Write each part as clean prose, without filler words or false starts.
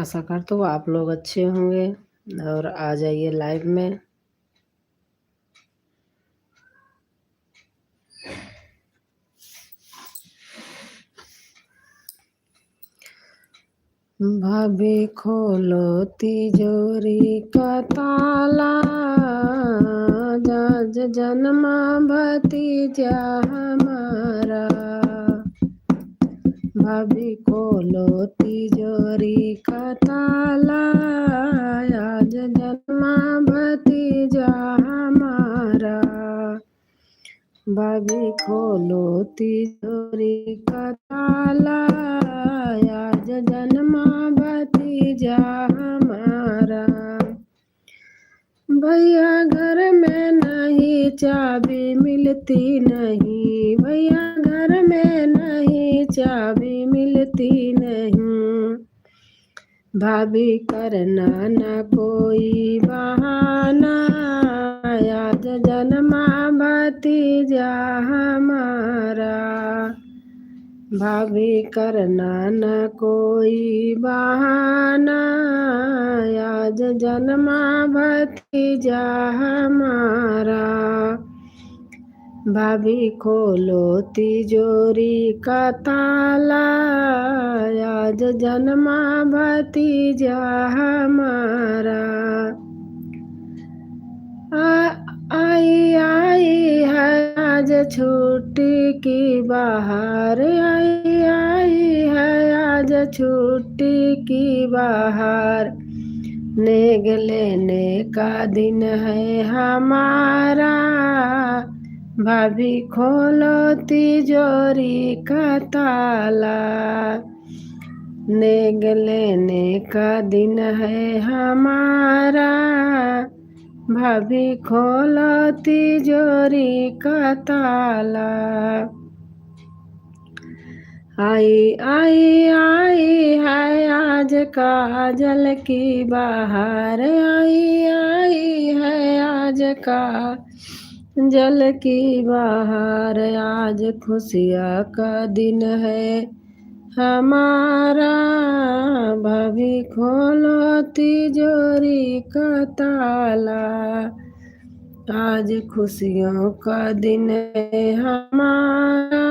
आशा करता हूँ आप लोग अच्छे होंगे और आ जाइए लाइव में। भाभी खोलो तिजोरी का ताला, जज जन्मा भतीजा हमारा। भाभी खोलो तिजोरी का ताला, आज जन्मा भतीजा हमारा। भाभी खोलो तिजोरी का ताला, आज जन्मा भतीजा हमारा। भैया घर में नहीं चाबी मिलती नहीं, भैया घर में नहीं चाबी मिलती नहीं। भाभी करना न कोई बहाना, आज जन्मा भतीजा हमारा। भाभी करना न कोई बहाना, आज जन्मा भतीजा हमारा। भाभी खोलो तिजोरी का ताला, आज जन्मा भतीजा हमारा। आई है आज छुट्टी की बाहर, आई है आज छुट्टी की बाहर। नेग लेने का दिन है हमारा, भाभी खोलो तिजोरी का ताला। नेग लेने का दिन है हमारा, भाभी खोलो तिजोरी का ताला। आई है आज काजल की बाहर, आई है आज काजल की बाहर। आज खुशियाँ का दिन है हमारा, भाभी खोलो तिजोरी का ताला। आज खुशियों का दिन है हमारा,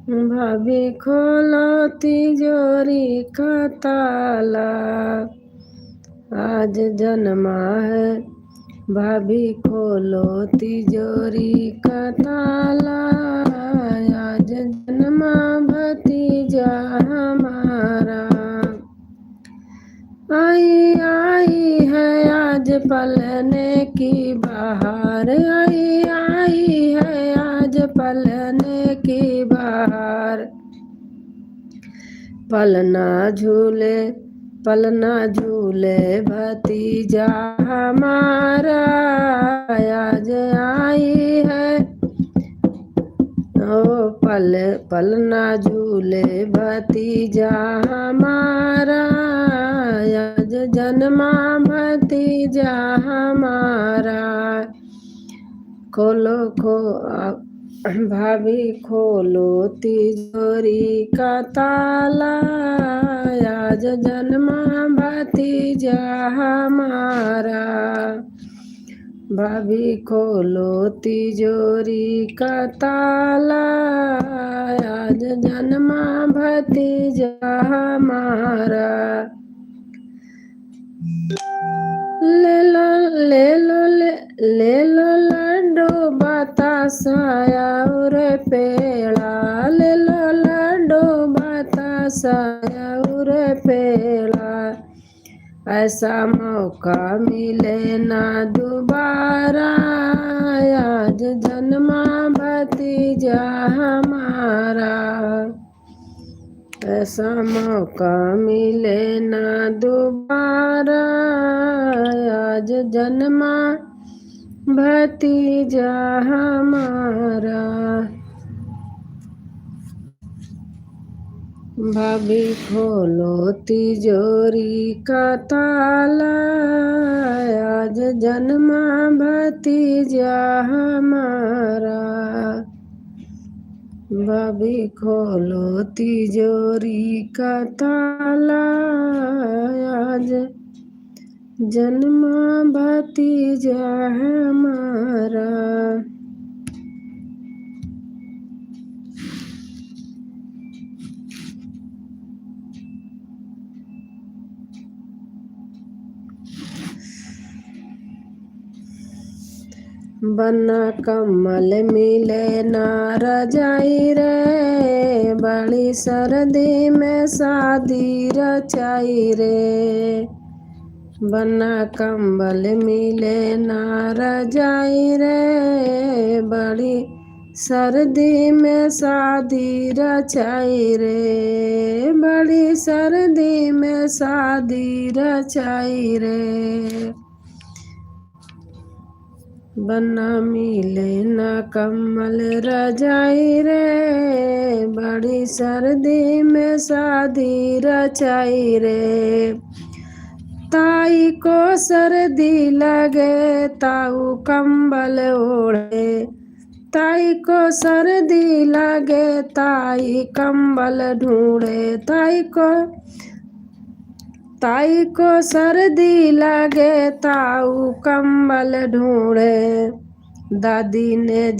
भाभी खोलो तिजोरी का ताला। आज जन्मा है भाभी खोलो तिजोरी का ताला, आज जन्मा भतीजा हमारा। आई है आज पलने की बाहर, आई है आज पलने की बाहर। पलना झूले भतीजा हमारा, आज आई है ओ पलना झूले भतीजा हमारा, आज जन्मा भतीजा हमारा। भाभी खोलो तिजोरी का ताला, आज जन्मा भतीजा हमारा। भाभी खोलो तिजोरी का ताला, आज जन्मा भतीजा हमारा। ले लो लड्डू बतासा और पेड़ा, ले लो लड्डू बतासा और पेड़ा। ऐसा मौका मिले ना दोबारा, आज जन्मा भतीजा हमारा। ऐसा मौका मिले ना दोबारा, आज जन्मा भतीजा हमारा। भाभी खोलो तिजोरी का ताला, आज जन्मा भतीजा हमारा। भाभी खोलो तिजोरी का ताला, जन्मा भतीजा हमारा। बना कमल मिले ना रजाई रे, बड़ी सर्दी में शादी रचाई रे। बना कम्बल मिले ना रजाई रे, बड़ी सर्दी में शादी रचाई रे, बड़ी सर्दी में शादी रचाई रे। बना मिले ना कम्बल रजाई रे, बड़ी सर्दी में शादी रचाई रे। ताई को सर्दी लगे ताऊ कंबल ओढ़े, ताई को सर्दी लगे ताई कंबल ढूंढे। ताई को सर्दी लगे ताऊ कंबल ढूंढे। दादी ने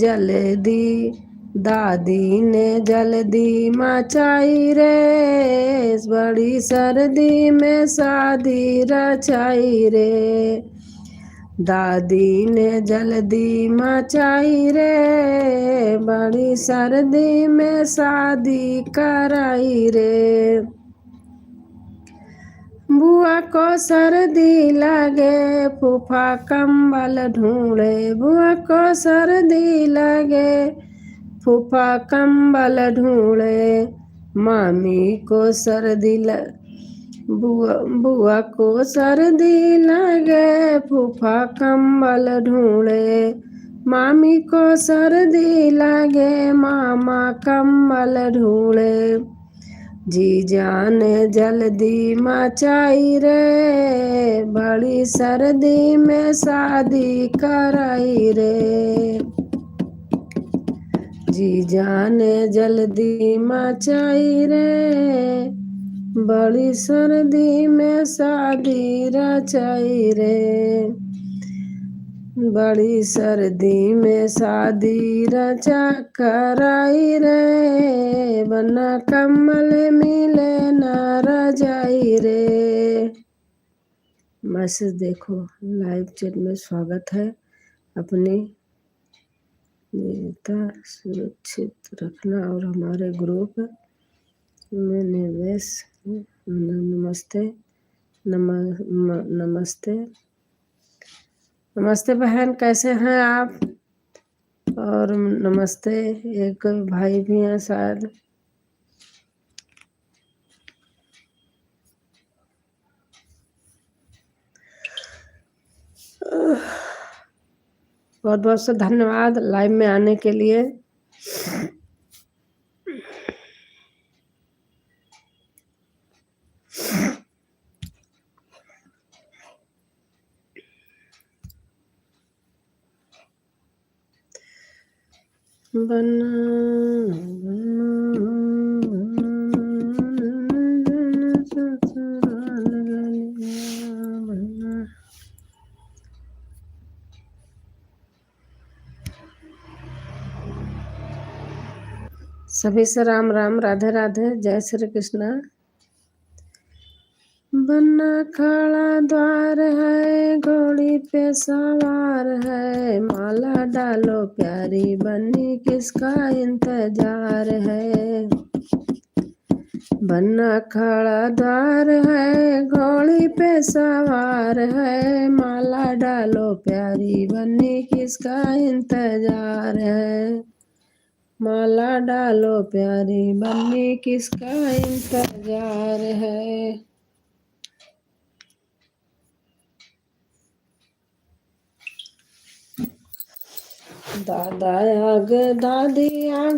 जल्दी मचाई रे, बड़ी सर्दी में शादी रचाई रे। दादी ने जल्दी मचाई रे, बड़ी सर्दी में शादी कराई रे। बुआ को सर्दी लगे फूफा कंबल ढूंढे, बुआ को सर्दी लगे फूफा कंबल ढूंढे। मामी को सर्दी बुआ को सर्दी लगे फूफा कंबल ढूंढे। मामी को सर्दी लगे मामा कंबल ढूंढे। जीजा ने जल्दी मचाई रे, बड़ी सर्दी में शादी कराई रे। जीजा ने जल्दी मचाई रे, बड़ी सर्दी में शादी रचाई रे। बड़ी सर्दी में शादी रचा कराई रे, बना कम्बल मिले ना रजाई रे। मैसेज देखो, लाइव चैट में स्वागत है। अपनी निजता सुरक्षित रखना और हमारे ग्रुप में निवेश। नमस्ते नमस्ते नमस्ते बहन, कैसे हैं आप? और नमस्ते, एक भाई भी हैं शायद। बहुत बहुत से धन्यवाद लाइव में आने के लिए। सभी से राम राम, राधे राधे, जय श्री कृष्णा। बना खड़ा द्वार है, घोड़ी पे सवार है, माला डालो प्यारी बनी किसका इंतजार है। बना खड़ा द्वार है, घोड़ी पे सवार है, माला डालो प्यारी बनी किसका इंतजार है। माला डालो प्यारी बन्नी किसका इंतजार है। दादा आ गए, दादी आ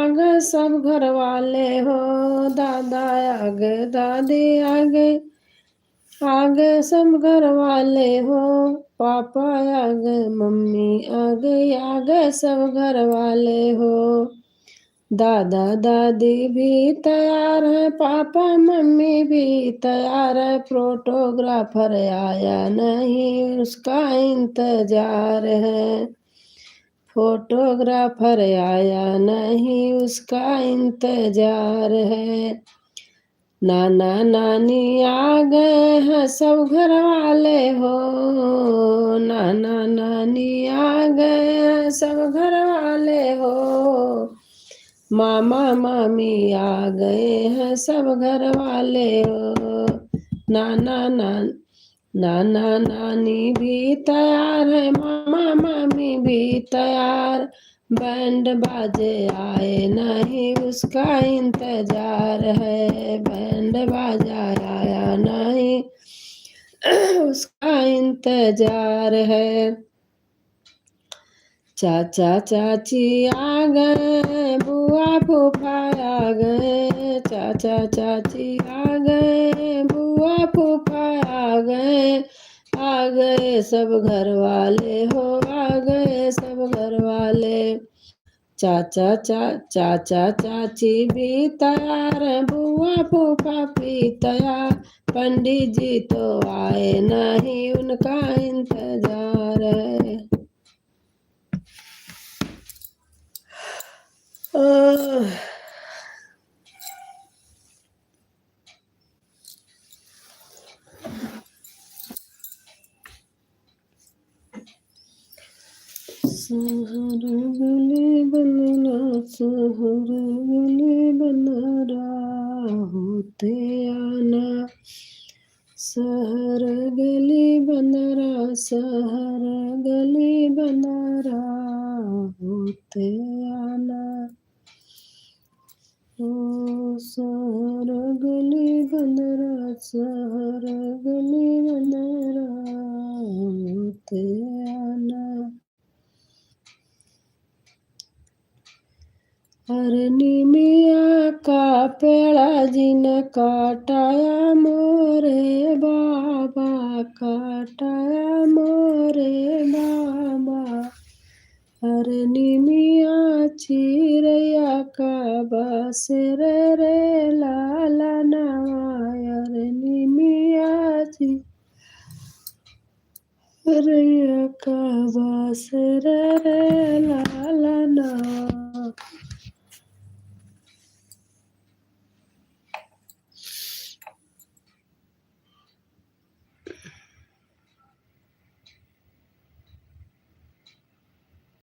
गए सब घर वाले हो। दादा आ गए, दादी आ गए सब घर वाले हो। पापा आ गए, मम्मी आ गए सब घर वाले हो। दादा दादी भी तैयार है, पापा मम्मी भी तैयार है, फोटोग्राफर आया नहीं उसका इंतजार है। फोटोग्राफर आया नहीं उसका इंतजार है। नाना नानी आ गए हैं सब घर वाले हो, नाना नानी आ गए हैं सब घर वाले हो, मामा मामी आ गए हैं सब घर वाले हो। नाना नान नाना नानी भी तैयार है, मामा मामी भी तैयार, बैंड बाजे आए नहीं उसका इंतजार है, बैंड बाजा आया नहीं उसका इंतजार है। चाचा चाची आ गए, बुआ फूफा आ गए, चाचा चाची आ गए, बुआ फूफा आ गए सब घर वाले हो, आ गए सब घर वाले। चाचा चाची भी तैयार है, बुआ फूफा भी तैयार, पंडित जी तो आए नहीं उनका इंतजार है। सहर गली बनना, सहर गली बनरा होते आना, सहर गली बनरा, सहर गली बनरा होते आना। ओ सहर गली बनरा, सहर गली बनरा होते आना। हरनी मिया का पेड़ा जिन काटाया मोरे बाबा, काटाया मोरे बाबा, हरनी मिया चिरैया का बासेर रे लाला नवा, हरनी मिया चिरैया का बासेर रे लाला नवा।